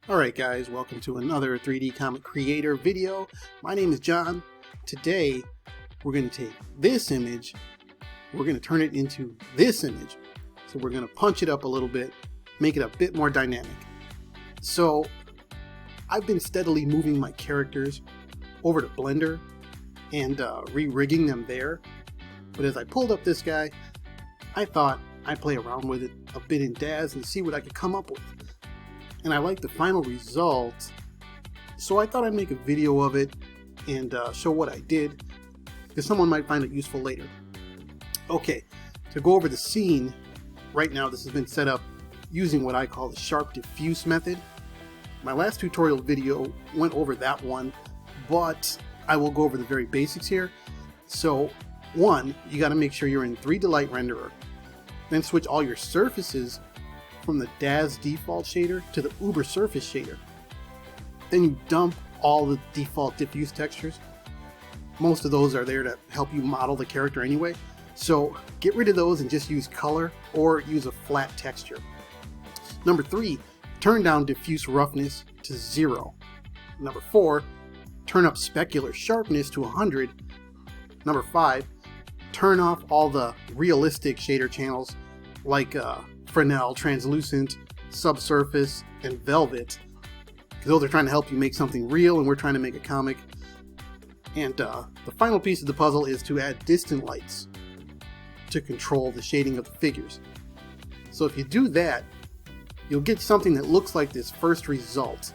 Alright guys, welcome to another 3D Comic Creator video. My name is John. Today we're going to take this image, we're going to turn it into this image. So we're going to punch it up a little bit, make it a bit more dynamic. So I've been steadily moving my characters over to Blender and re-rigging them there. But as I pulled up this guy, I thought I'd play around with it a bit in Daz and see what I could come up with. And I like the final result, so I thought I'd make a video of it and show what I did, because someone might find it useful later. Okay, to go over the scene, right now this has been set up using what I call the sharp diffuse method. My last tutorial video went over that one, but I will go over the very basics here. So, one, you got to make sure you're in 3Delight Renderer, then switch all your surfaces from the Daz default shader to the Uber surface shader. Then you dump all the default diffuse textures. Most of those are there to help you model the character anyway, so get rid of those and just use color or use a flat texture. Number 3, turn down diffuse roughness to 0. Number 4, turn up specular sharpness to 100. Number 5, turn off all the realistic shader channels like Fresnel, Translucent, Subsurface, and Velvet. Because those are trying to help you make something real, and we're trying to make a comic. And the final piece of the puzzle is to add distant lights to control the shading of the figures. So if you do that, you'll get something that looks like this first result.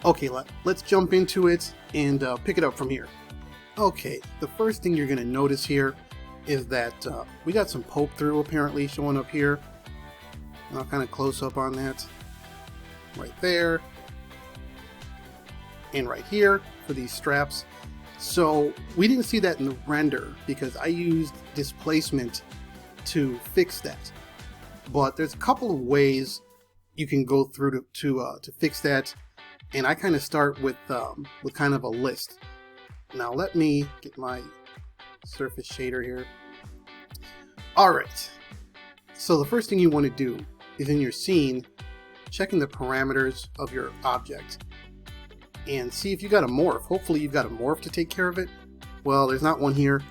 Okay, let's jump into it and pick it up from here. Okay, the first thing you're going to notice here is that we got some poke through apparently showing up here. And I'll kind of close up on that right there and right here for these straps. So we didn't see that in the render because I used displacement to fix that. But there's a couple of ways you can go through to fix that, and I kind of start with kind of a list. Now let me get my surface shader here. Alright, so the first thing you want to do is in your scene, checking the parameters of your object and see if you got a morph. Hopefully you've got a morph to take care of it. Well, there's not one here,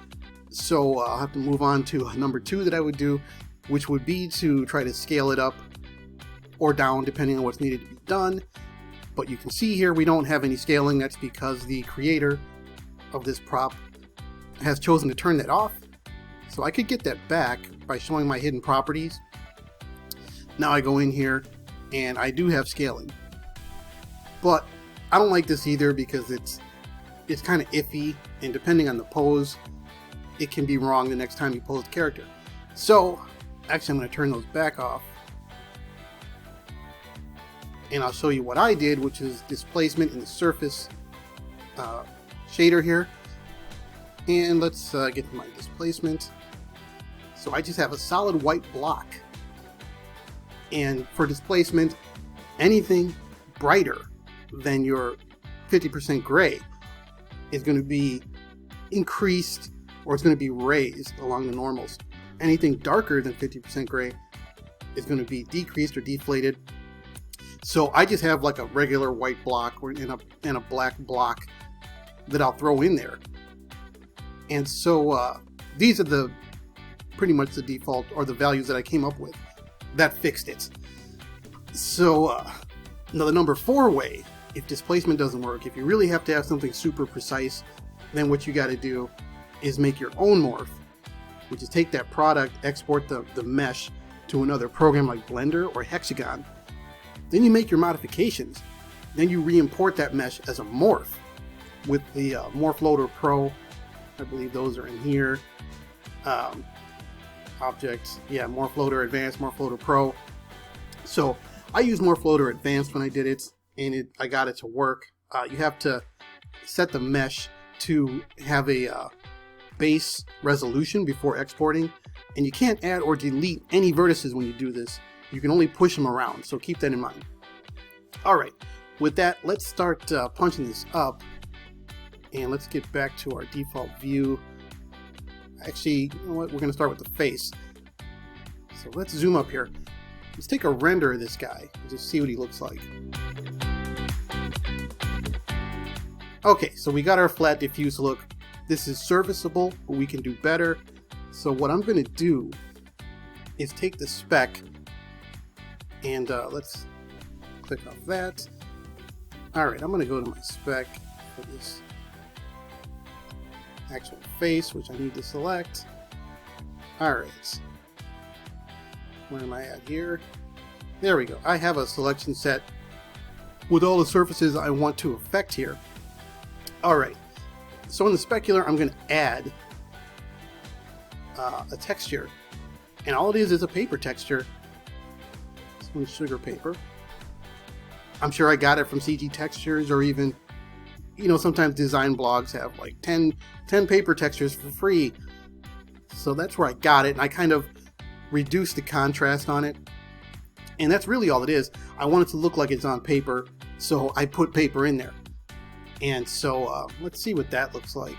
so I'll have to move on to number 2 that I would do, which would be to try to scale it up or down depending on what's needed to be done. But you can see here we don't have any scaling. That's because the creator of this prop has chosen to turn that off. So I could get that back by showing my hidden properties. Now I go in here and I do have scaling, but I don't like this either because it's kind of iffy, and depending on the pose it can be wrong the next time you pose the character. So actually I'm going to turn those back off and I'll show you what I did, which is displacement in the surface shader here. And let's get to my displacement. So I just have a solid white block. And for displacement, anything brighter than your 50% gray is going to be increased, or it's going to be raised along the normals. Anything darker than 50% gray is going to be decreased or deflated. So I just have like a regular white block or in a black block that I'll throw in there. And so these are pretty much the default or the values that I came up with. That fixed it. So now the number 4 way, if displacement doesn't work, if you really have to have something super precise, then what you got to do is make your own morph, which is take that product, export the mesh to another program like Blender or Hexagon. Then you make your modifications. Then you re-import that mesh as a morph with the Morph Loader Pro. I believe those are in here. Objects, yeah, Morph Loader Advanced, Morph Loader Pro. So I used Morph Loader Advanced when I did it, and I got it to work. You have to set the mesh to have a base resolution before exporting, and you can't add or delete any vertices when you do this. You can only push them around, so keep that in mind. Alright, with that, let's start punching this up. And let's get back to our default view. Actually, you know what? We're going to start with the face. So let's zoom up here. Let's take a render of this guy and just see what he looks like. Okay, so we got our flat diffuse look. This is serviceable, but we can do better. So what I'm going to do is take the spec and let's click off that. Alright, I'm going to go to my spec for this actual face, which I need to select. Alright, where am I at here? There we go. I have a selection set with all the surfaces I want to affect here. Alright, so in the specular I'm going to add a texture, and all it is a paper texture. This one's sugar paper. I'm sure I got it from CG Textures, or even, you know, sometimes design blogs have like 10 paper textures for free. So that's where I got it, and I kind of reduced the contrast on it. And that's really all it is. I want it to look like it's on paper, so I put paper in there. And so let's see what that looks like.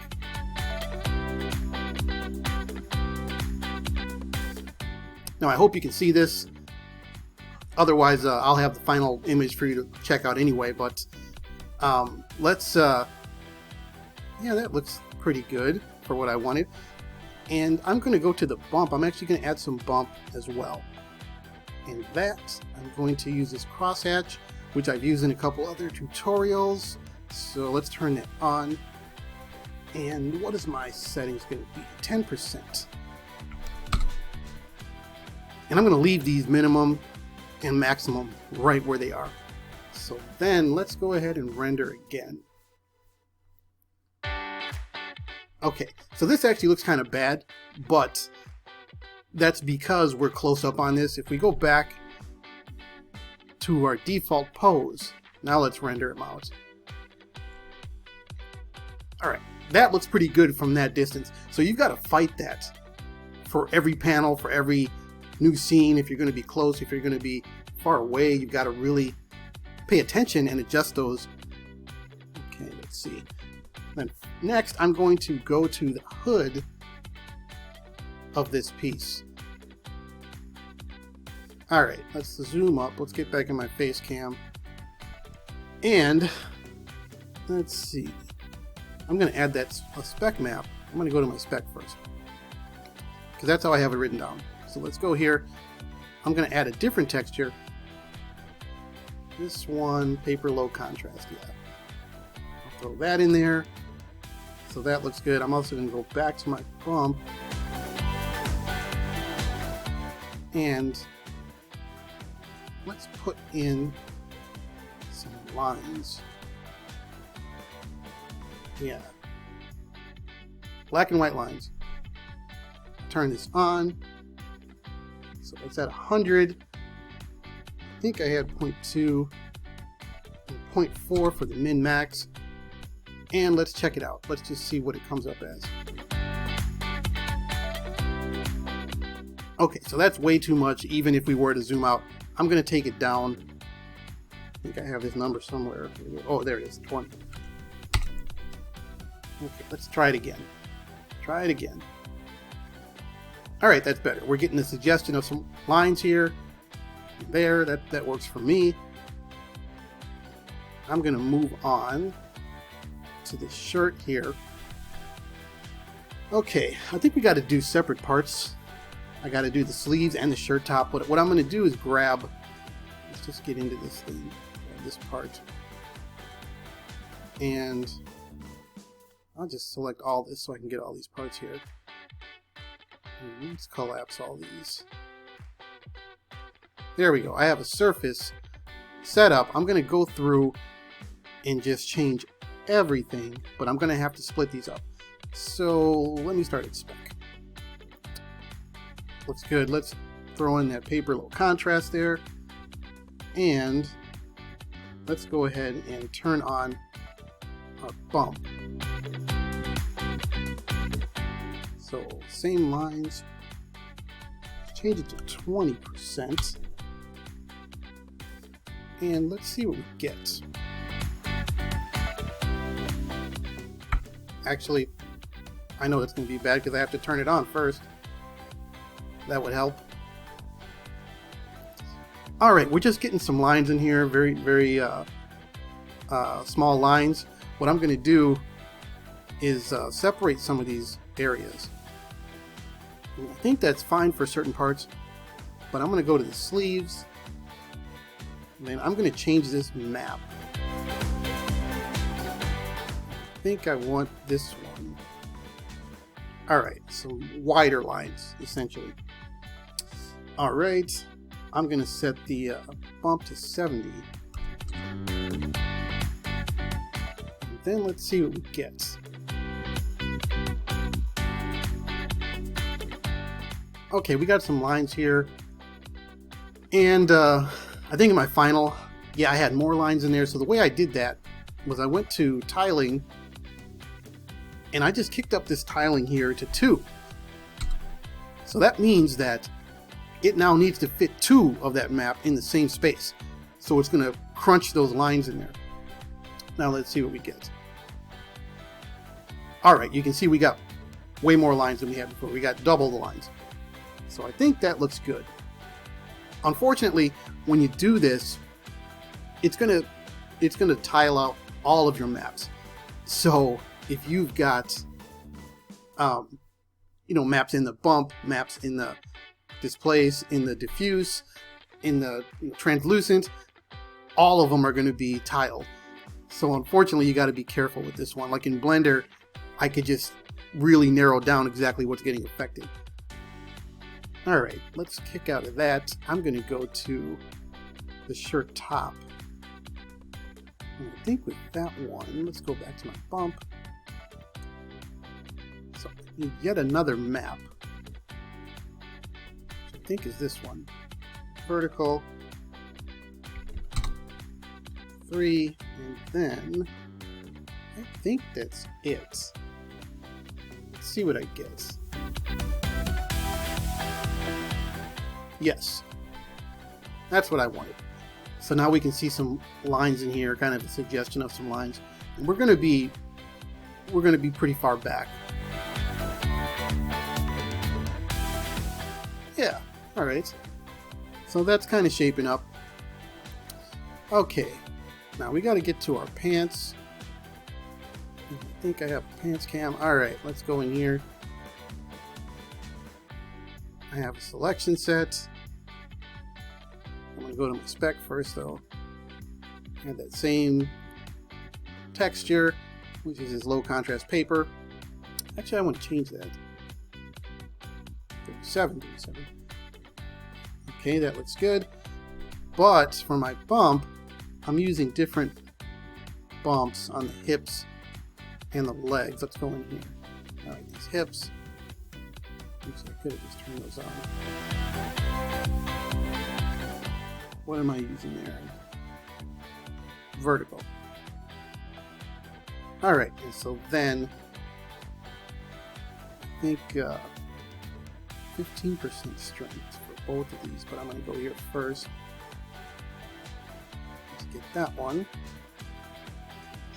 Now I hope you can see this. Otherwise, I'll have the final image for you to check out anyway. But let's, yeah, that looks pretty good for what I wanted. And I'm going to go to the bump. I'm actually going to add some bump as well. And that, I'm going to use this crosshatch, which I've used in a couple other tutorials. So let's turn that on. And what is my settings going to be? 10%. And I'm going to leave these minimum and maximum right where they are. So then let's go ahead and render again. Okay, so this actually looks kind of bad, but that's because we're close up on this. If we go back to our default pose, now let's render him out. Alright, that looks pretty good from that distance. So you've got to fight that for every panel, for every new scene. If you're going to be close, if you're going to be far away, you've got to really pay attention and adjust those. Okay, let's see. Then next, I'm going to go to the hood of this piece. Alright, let's zoom up. Let's get back in my face cam. And let's see. I'm going to add that spec map. I'm going to go to my spec first, because that's how I have it written down. So let's go here. I'm going to add a different texture. This one, paper low contrast. Yeah. I'll throw that in there. So that looks good. I'm also going to go back to my bump. And let's put in some lines. Yeah. Black and white lines. Turn this on. So it's at 100. I think I had 0.2 and 0.4 for the min-max. And let's check it out. Let's just see what it comes up as. Okay, so that's way too much, even if we were to zoom out. I'm going to take it down. I think I have this number somewhere. Oh, there it is, 20. Okay, let's try it again. Try it again. Alright, that's better. We're getting the suggestion of some lines here. There, that works for me. I'm going to move on to the shirt here. Okay, I think we got to do separate parts. I got to do the sleeves and the shirt top. But what I'm going to do is grab, let's just get into this thing, this part. And I'll just select all this so I can get all these parts here. And let's collapse all these. There we go. I have a surface set up. I'm going to go through and just change everything, but I'm going to have to split these up. So let me start at spec. Looks good. Let's throw in that paper low contrast there. And let's go ahead and turn on our bump. So same lines. Change it to 20%. And let's see what we get. Actually, I know it's going to be bad because I have to turn it on first. That would help. All right, we're just getting some lines in here, very, very small lines. What I'm going to do is separate some of these areas. And I think that's fine for certain parts, but I'm going to go to the sleeves, and then I'm going to change this map. I think I want this one. All right, some wider lines, essentially. All right, I'm going to set the bump to 70. And then let's see what we get. Okay, we got some lines here. And I think in my final, yeah, I had more lines in there. So the way I did that was I went to tiling, and I just kicked up this tiling here to 2. So that means that it now needs to fit 2 of that map in the same space. So it's going to crunch those lines in there. Now let's see what we get. Alright, you can see we got way more lines than we had before. We got double the lines. So I think that looks good. Unfortunately, when you do this, it's gonna tile out all of your maps. So if you've got maps in the bump, maps in the displace, in the diffuse, in the translucent, all of them are going to be tiled. So unfortunately, you got to be careful with this one. Like in Blender, I could just really narrow down exactly what's getting affected. Alright, let's kick out of that. I'm going to go to the shirt top. And I think with that one, let's go back to my bump. So I need yet another map. Which I think is this one. Vertical. 3, and then I think that's it. Let's see what I get. Yes, that's what I wanted. So now we can see some lines in here, kind of a suggestion of some lines. And we're gonna be pretty far back. Yeah, all right. So that's kind of shaping up. Okay, now we got to get to our pants. I think I have a pants cam. All right, let's go in here. I have a selection set. I'm going to go to my spec first, though. I have that same texture, which is this low contrast paper. Actually, I want to change that. 37. Okay, that looks good. But for my bump, I'm using different bumps on the hips and the legs. Let's go in here. All right, these hips. Oops, I could have just turned those on. What am I using there? Vertical. All right, and so then I think 15% strength for both of these, but I'm going to go here first. Let's get that one.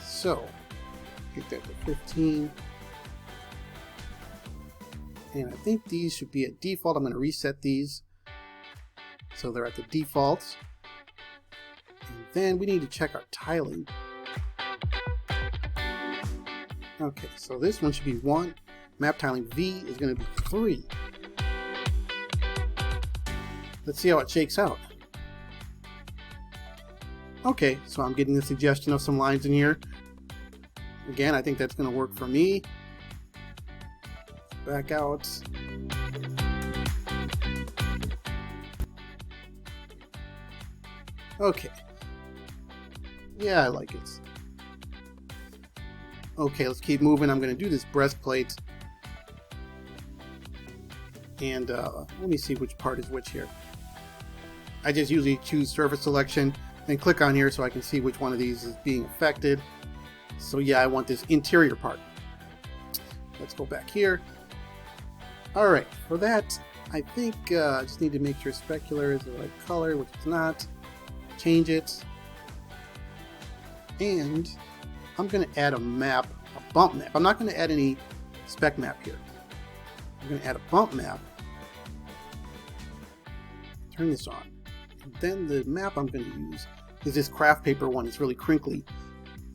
So, get that to 15. And I think these should be at default. I'm going to reset these so they're at the defaults. And then we need to check our tiling. Okay, so this one should be 1. Map tiling V is going to be 3. Let's see how it shakes out. Okay, so I'm getting the suggestion of some lines in here. Again, I think that's going to work for me. Back out. Okay. Yeah, I like it. Okay, let's keep moving. I'm going to do this breastplate. And let me see which part is which here. I just usually choose surface selection and click on here so I can see which one of these is being affected. So yeah, I want this interior part. Let's go back here. Alright, for that, I think I just need to make sure specular is the right color, which it's not. Change it. And I'm going to add a map, a bump map. I'm not going to add any spec map here. I'm going to add a bump map. Turn this on. Then the map I'm going to use is this craft paper one. It's really crinkly.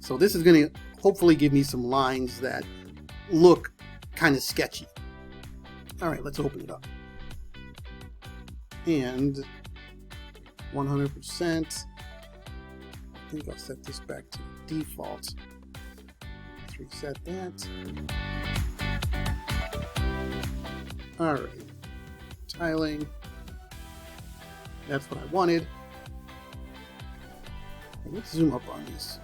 So this is going to hopefully give me some lines that look kind of sketchy. Alright, let's open it up. And 100%. I think I'll set this back to default. Let's reset that. Alright. Tiling. That's what I wanted. And let's zoom up on these.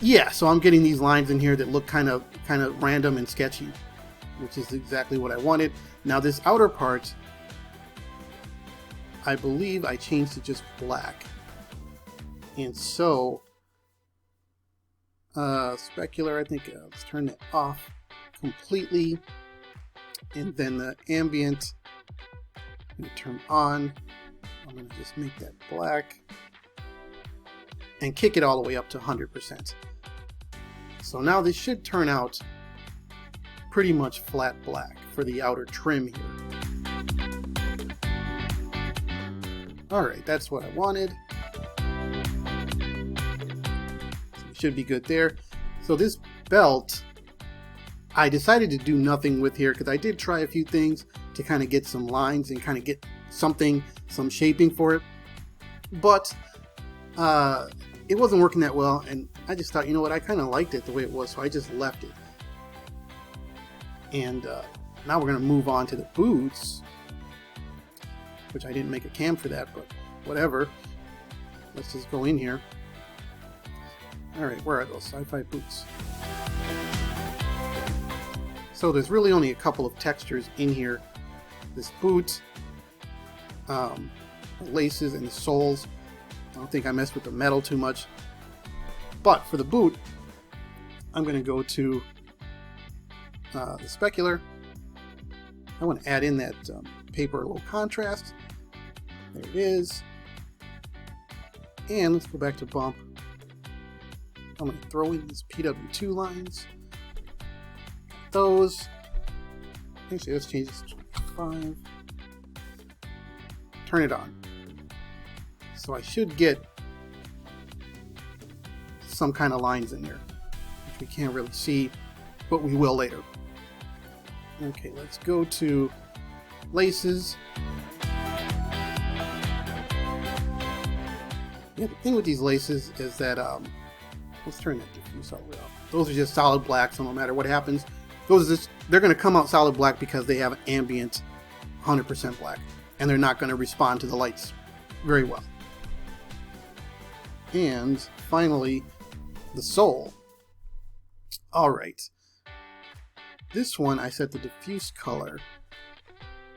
Yeah, so I'm getting these lines in here that look kind of random and sketchy, which is exactly what I wanted. Now this outer part, I believe I changed to just black. And so, specular, I think, let's turn that off completely. And then the ambient, I'm going to turn on. I'm going to just make that black. And kick it all the way up to 100%. So now this should turn out pretty much flat black for the outer trim here. Alright, that's what I wanted. So it should be good there. So this belt, I decided to do nothing with here because I did try a few things to kind of get some lines and kind of get some shaping for it. But it wasn't working that well, and I just thought, you know what, I kind of liked it the way it was, so I just left it. And now we're going to move on to the boots, which I didn't make a cam for that, but whatever. Let's just go in here. Alright, where are those sci-fi boots? So there's really only a couple of textures in here. This boot, the laces and the soles. I don't think I messed with the metal too much. But for the boot, I'm going to go to the specular. I want to add in that paper low contrast. There it is. And let's go back to bump. I'm going to throw in these PW2 lines. Those. Actually, let's change this to 25. Turn it on. So I should get some kind of lines in there, which we can't really see, but we will later. Okay, let's go to laces. Yeah, the thing with these laces is that, let's turn that diffuse all the way off. Those are just solid black, so no matter what happens, they're going to come out solid black because they have ambient 100% black, and they're not going to respond to the lights very well. And finally, the sole. Alright. This one I set the diffuse color.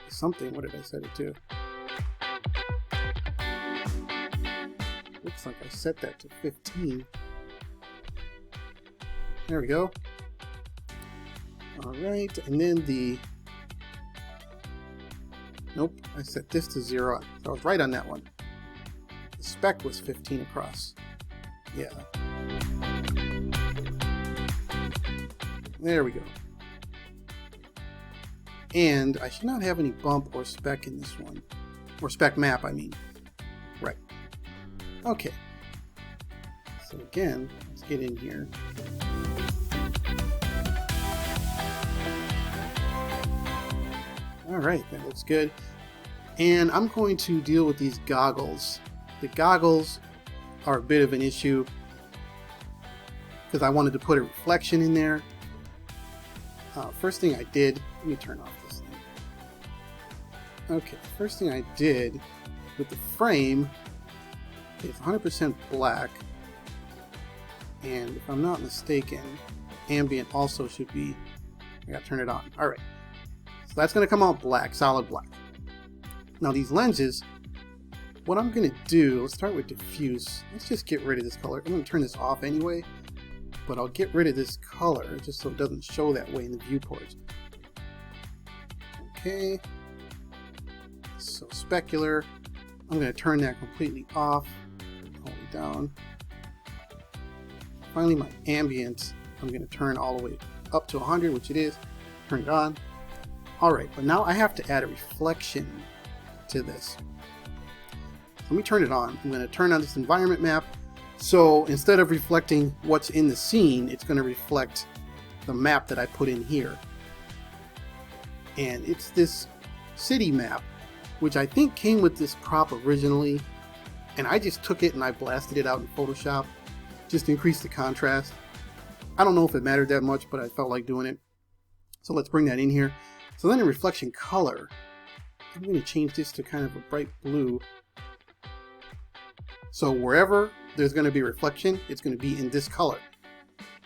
Something, what did I set it to? Looks like I set that to 15. There we go. Alright, and then the... Nope, I set this to 0. I was right on that one. The spec was 15 across. Yeah. There we go. And I should not have any bump or spec in this one. Or spec map, I mean. Right. Okay. So again, let's get in here. Alright, that looks good. And I'm going to deal with these goggles. The goggles are a bit of an issue because I wanted to put a reflection in there. First thing I did, let me turn off this thing. Okay, first thing I did with the frame is 100% black, and if I'm not mistaken, ambient also should be, I gotta turn it on. Alright, so that's gonna come out black, solid black. Now these lenses, what I'm gonna do, let's start with diffuse. Let's just get rid of this color. I'm gonna turn this off anyway, but I'll get rid of this color just so it doesn't show that way in the viewport. Okay, so specular, I'm going to turn that completely off, hold it down, finally my ambient, I'm going to turn all the way up to 100, which it is. Turn it on. Alright, but now I have to add a reflection to this. Let me turn it on. I'm going to turn on this environment map. So instead of reflecting what's in the scene, it's going to reflect the map that I put in here. And it's this city map, which I think came with this prop originally. And I just took it and I blasted it out in Photoshop just to increase the contrast. I don't know if it mattered that much, but I felt like doing it. So let's bring that in here. So then in reflection color, I'm going to change this to kind of a bright blue. So wherever there's going to be reflection, it's going to be in this color.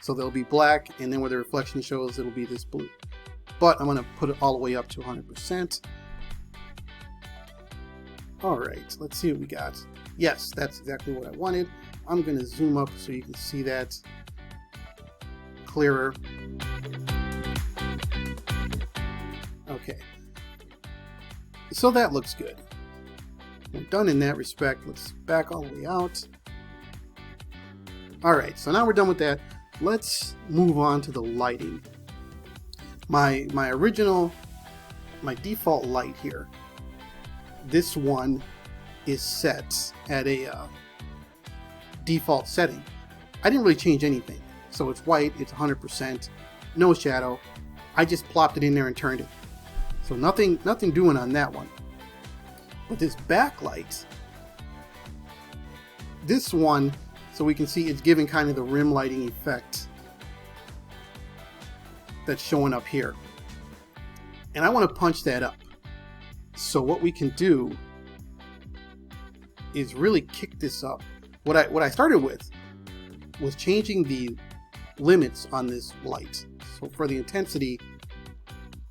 So there'll be black, and then where the reflection shows, it'll be this blue. But I'm going to put it all the way up to 100%. Alright, let's see what we got. Yes, that's exactly what I wanted. I'm going to zoom up so you can see that clearer. Okay, so that looks good. We're done in that respect. Let's back all the way out. Alright, so now we're done with that. Let's move on to the lighting. My default light here, this one is set at a default setting. I didn't really change anything. So it's white, it's 100%, no shadow. I just plopped it in there and turned it. So nothing doing on that one. But this backlight, this one, so we can see it's giving kind of the rim lighting effect that's showing up here. And I want to punch that up. So what we can do is really kick this up. What I started with was changing the limits on this light. So for the intensity,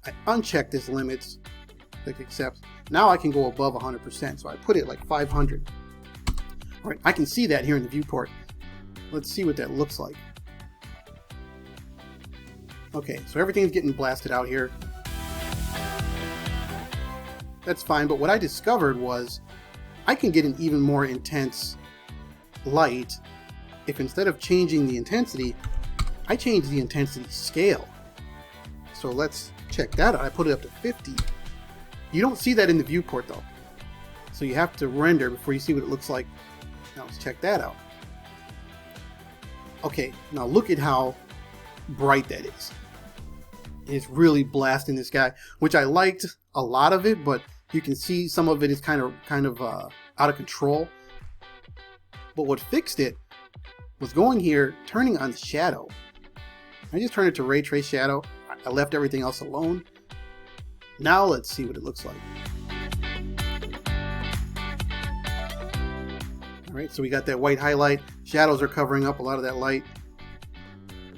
I unchecked this limits, click accept. Now I can go above 100%, so I put it like 500. All right, I can see that here in the viewport. Let's see what that looks like. Okay, so everything's getting blasted out here. That's fine, but what I discovered was I can get an even more intense light if instead of changing the intensity, I change the intensity scale. So let's check that out. I put it up to 50. You don't see that in the viewport though. So you have to render before you see what it looks like. Now let's check that out. Okay, now look at how bright that is. It's really blasting this guy, which I liked a lot of it, but you can see some of it is kind of out of control. But what fixed it was going here, turning on the shadow. I just turned it to ray trace shadow. I left everything else alone. Now let's see what it looks like. All right, so we got that white highlight. Shadows are covering up a lot of that light,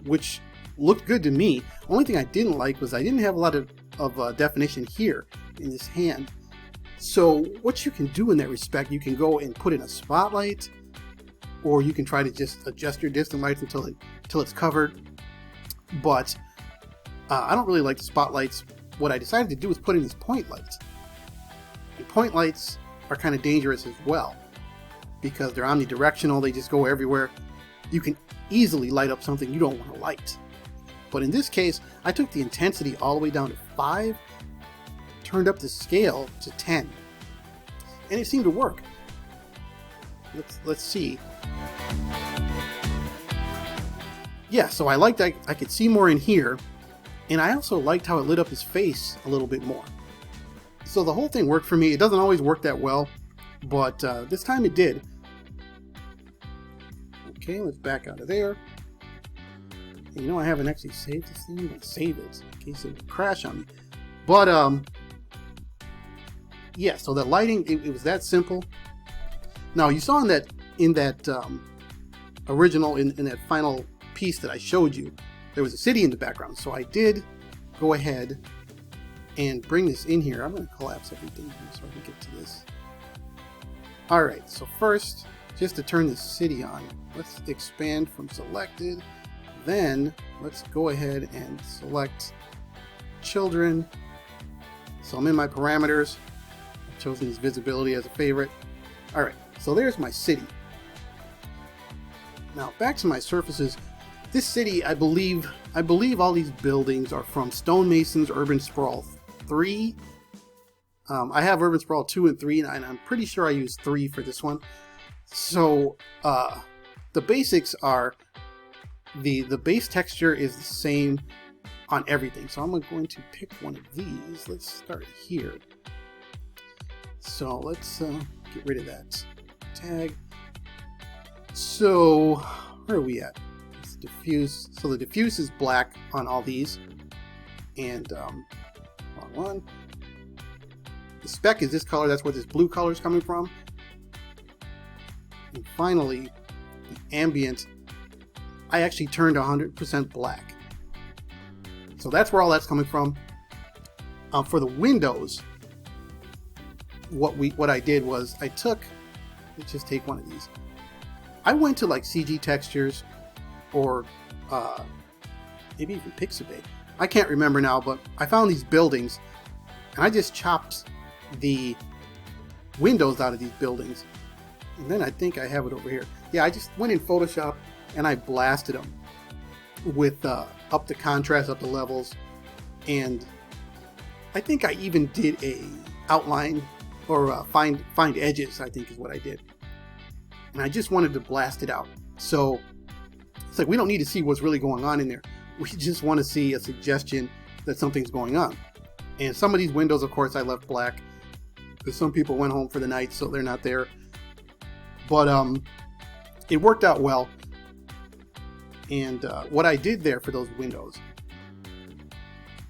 which looked good to me. Only thing I didn't like was I didn't have a lot of definition here in this hand. So what you can do in that respect, you can go and put in a spotlight, or you can try to just adjust your distant lights until it's covered. But I don't really like the spotlights. What I decided to do was put in these point lights. And point lights are kind of dangerous as well because they're omnidirectional. They just go everywhere. You can easily light up something you don't want to light. But in this case, I took the intensity all the way down to 5, turned up the scale to 10, and it seemed to work. Let's see. Yeah, so I liked that I could see more in here, and I also liked how it lit up his face a little bit more. So the whole thing worked for me. It doesn't always work that well, but this time it did. Okay, let's back out of there. And you know, I haven't actually saved this thing. I'm gonna save it in case it would crash on me. But yeah, so the lighting, it was that simple. Now you saw in that original, in that final piece that I showed you, there was a city in the background. So I did go ahead and bring this in here. I'm going to collapse everything here so I can get to this. Alright, so first, just to turn the city on, let's expand from selected. Then let's go ahead and select children. So I'm in my parameters. I've chosen this visibility as a favorite. Alright, so there's my city. Now back to my surfaces. This city, I believe all these buildings are from Stonemason's Urban Sprawl 3. I have Urban Sprawl 2 and 3, and I'm pretty sure I used 3 for this one. So the basics are the base texture is the same on everything. So I'm going to pick one of these. Let's start here. So let's get rid of that tag. So where are we at? It's diffuse. So the diffuse is black on all these, and wrong one. The spec is this color. That's where this blue color is coming from. And finally, the ambient, I actually turned 100% black. So that's where all that's coming from. For the windows, what I did was let's just take one of these. I went to like CG Textures or maybe even Pixabay. I can't remember now, but I found these buildings and I just chopped the windows out of these buildings. And then I think I have it over here. Yeah, I just went in Photoshop and I blasted them with up the contrast, up the levels, and I think I even did a outline or find edges, I think is what I did. And I just wanted to blast it out. So it's like we don't need to see what's really going on in there. We just want to see a suggestion that something's going on. And some of these windows, of course, I left black because some people went home for the night, so they're not there. But it worked out well. And what I did there for those windows,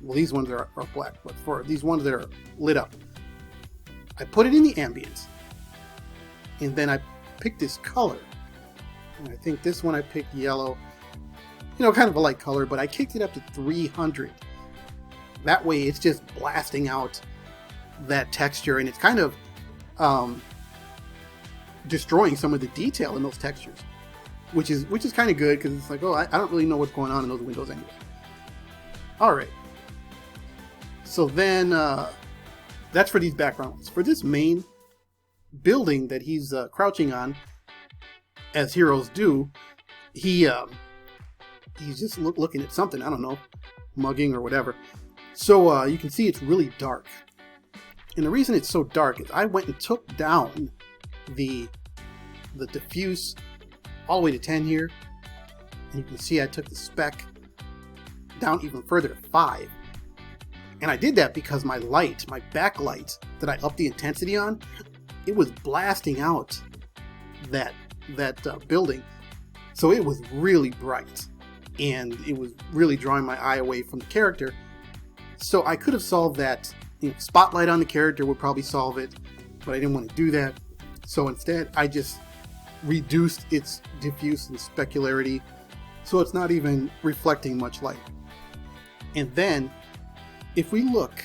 well, these ones are black, but for these ones that are lit up, I put it in the ambience, and then I picked this color. And I think this one I picked yellow, kind of a light color, but I kicked it up to 300. That way it's just blasting out that texture, and it's kind of destroying some of the detail in those textures, which is kind of good, because it's like, oh, I don't really know what's going on in those windows anyway. All right. So then that's for these backgrounds. For this main building that he's crouching on, as heroes do, he's just looking at something. I don't know, mugging or whatever. So you can see it's really dark. And the reason it's so dark is I went and took down the diffuse all the way to 10 here, and you can see I took the spec down even further to 5. And I did that because my backlight that I upped the intensity on, it was blasting out that building. So it was really bright, and it was really drawing my eye away from the character. So I could have solved that. Spotlight on the character would probably solve it, but I didn't want to do that. So instead, I just reduced its diffuse and specularity, so it's not even reflecting much light. And then, if we look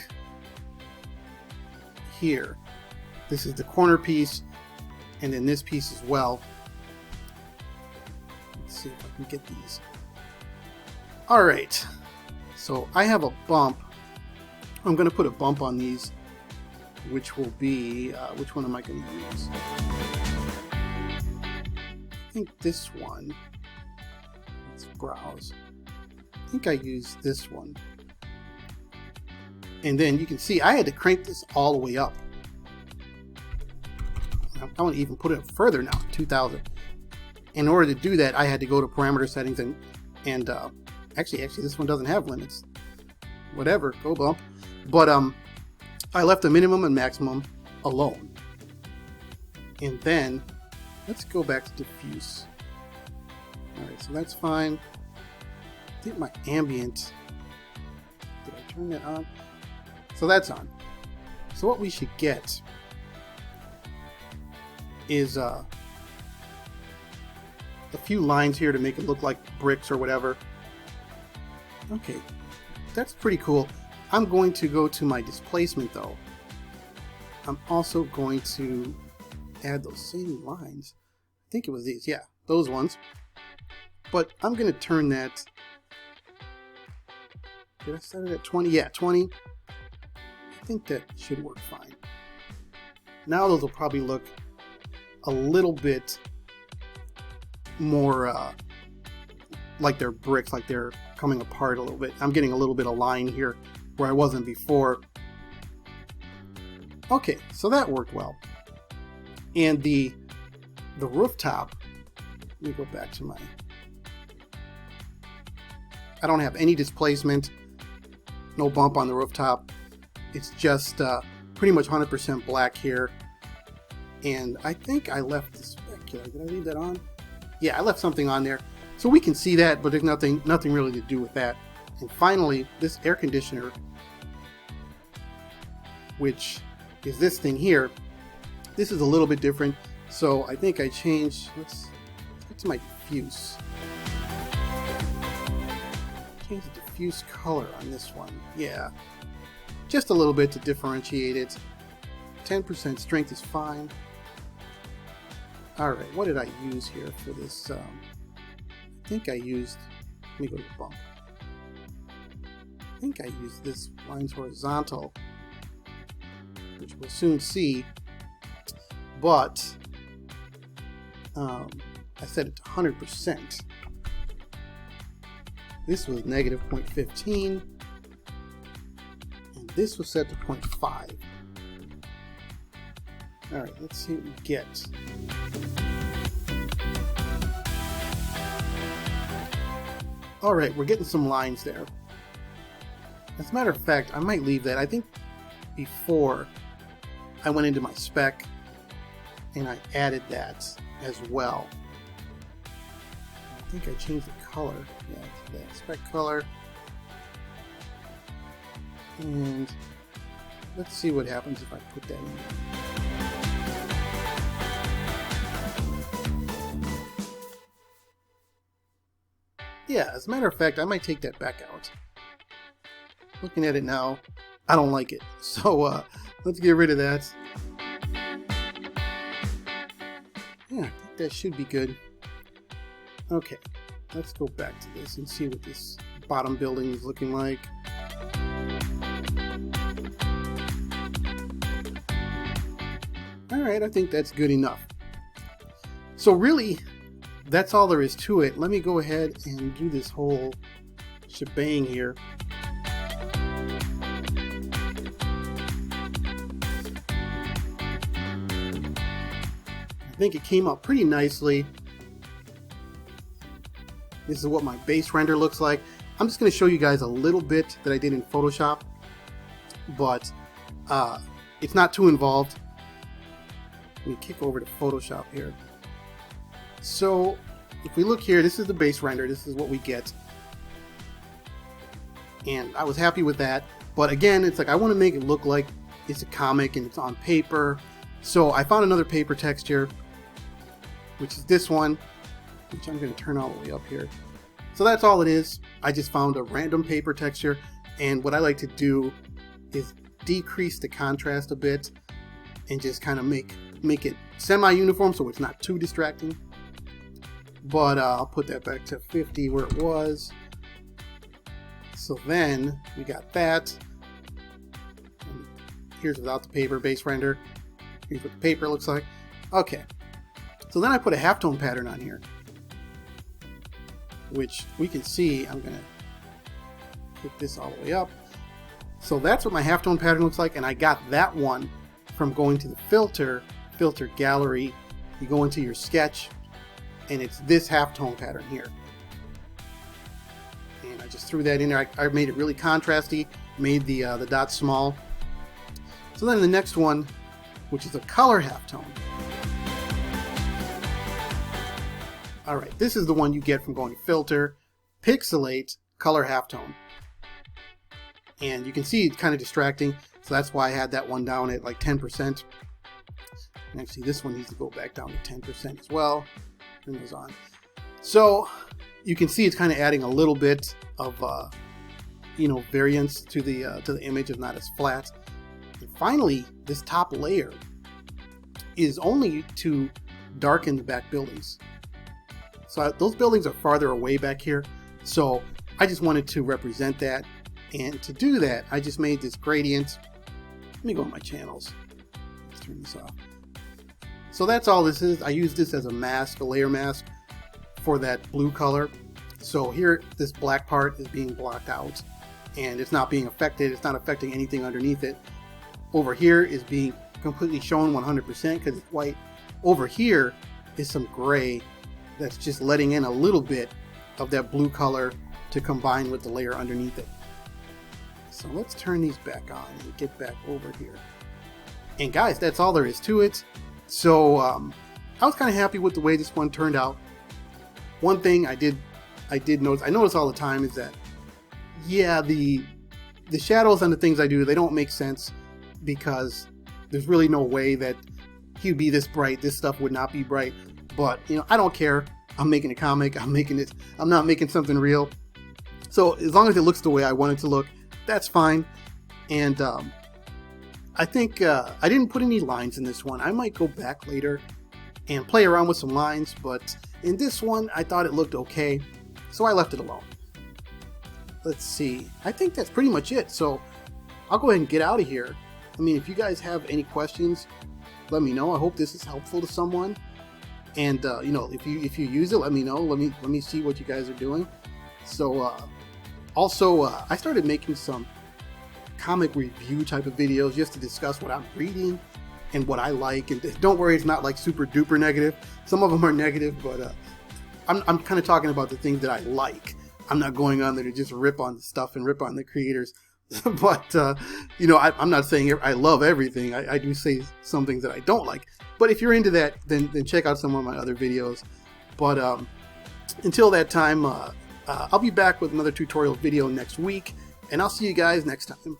here, this is the corner piece, and then this piece as well. Let's see if I can get these. All right, so I have a bump. I'm going to put a bump on these, which will be, which one am I going to use? I think this one. Let's browse. I think I used this one. And then you can see I had to crank this all the way up. I want to even put it up further now, 2000. In order to do that, I had to go to parameter settings and actually this one doesn't have limits. Whatever, go bump. But I left the minimum and maximum alone. And then let's go back to diffuse. Alright, so that's fine. I think my ambient, did I turn that on? So that's on. So what we should get is a few lines here to make it look like bricks or whatever. Okay, that's pretty cool. I'm going to go to my displacement though. I'm also going to add those same lines. I think it was these, yeah, those ones. But I'm going to turn that, did I set it at 20? Yeah, 20. I think that should work fine. Now those will probably look a little bit more like they're bricks, like they're coming apart a little bit. I'm getting a little bit of line here where I wasn't before. Okay, so that worked well. And the rooftop, let me go back to I don't have any displacement, no bump on the rooftop. It's just pretty much 100% black here. And I think I left the specular. Did I leave that on? Yeah, I left something on there. So we can see that, but there's nothing really to do with that. And finally, this air conditioner, which is this thing here, this is a little bit different. So I think I changed, let's get to my diffuse. Change the diffuse color on this one. Yeah, just a little bit to differentiate it. 10% strength is fine. Alright, what did I use here for this? I think I used, let me go to the bump. I think I used this lines horizontal, which we'll soon see, but I set it to 100%. This was negative 0.15, and this was set to 0.5. Alright, let's see what we get. Alright, we're getting some lines there. As a matter of fact, I might leave that. I think before I went into my spec and I added that as well. I think I changed the color. Yeah, that spec color. And let's see what happens if I put that in there. Yeah, as a matter of fact, I might take that back out. Looking at it now, I don't like it. So let's get rid of that. Yeah, I think that should be good. Okay, let's go back to this and see what this bottom building is looking like. Alright, I think that's good enough. So really, that's all there is to it. Let me go ahead and do this whole shebang here. I think it came out pretty nicely. This is what my base render looks like. I'm just going to show you guys a little bit that I did in Photoshop, but it's not too involved. Let me kick over to Photoshop here. So if we look here, this is the base render. This is what we get. And I was happy with that. But again, it's like I want to make it look like it's a comic and it's on paper. So I found another paper texture, which is this one, which I'm going to turn all the way up here. So that's all it is. I just found a random paper texture. And what I like to do is decrease the contrast a bit and just kind of make it semi-uniform so it's not too distracting. But I'll put that back to 50 where it was. So then we got that. And here's without the paper base render. Here's what the paper looks like. Okay. So then I put a halftone pattern on here, which we can see. I'm going to put this all the way up. So that's what my halftone pattern looks like. And I got that one from going to the filter gallery. You go into your sketch, and it's this halftone pattern here. And I just threw that in there. I made it really contrasty, made the dots small. So then the next one, which is a color halftone. Alright, this is the one you get from going filter, pixelate, color halftone. And you can see it's kind of distracting, so that's why I had that one down at like 10%. And actually this one needs to go back down to 10% as well. Turn those on. So you can see it's kind of adding a little bit of variance to the image. It's not as flat. And finally, this top layer is only to darken the back buildings. So those buildings are farther away back here. So I just wanted to represent that. And to do that, I just made this gradient. Let me go to my channels. Let's turn this off. So that's all this is. I use this as a mask, a layer mask for that blue color. So here, this black part is being blocked out and it's not being affected. It's not affecting anything underneath it. Over here is being completely shown 100% because it's white. Over here is some gray that's just letting in a little bit of that blue color to combine with the layer underneath it. So let's turn these back on and get back over here. And guys, that's all there is to it. So I was kind of happy with the way this one turned out. One thing I did notice, I notice all the time, is that yeah, the shadows on the things I do, they don't make sense because there's really no way that he'd be this bright. This stuff would not be bright. But you know, I don't care. I'm making a comic. I'm not making something real. So as long as it looks the way I want it to look, that's fine. And I think I didn't put any lines in this one. I might go back later and play around with some lines, but in this one I thought it looked okay, so I left it alone. Let's see, I think that's pretty much it, so I'll go ahead and get out of here. I mean, if you guys have any questions, let me know. I hope this is helpful to someone, and you know, if you use it, let me know. Let me see what you guys are doing. So also I started making some comic review type of videos just to discuss what I'm reading and what I like. And don't worry, it's not like super duper negative. Some of them are negative, but I'm kind of talking about the things that I like. I'm not going on there to just rip on the stuff and rip on the creators. But you know, I'm not saying I love everything. I do say some things that I don't like. But if you're into that, then check out some of my other videos. But until that time, I'll be back with another tutorial video next week, and I'll see you guys next time.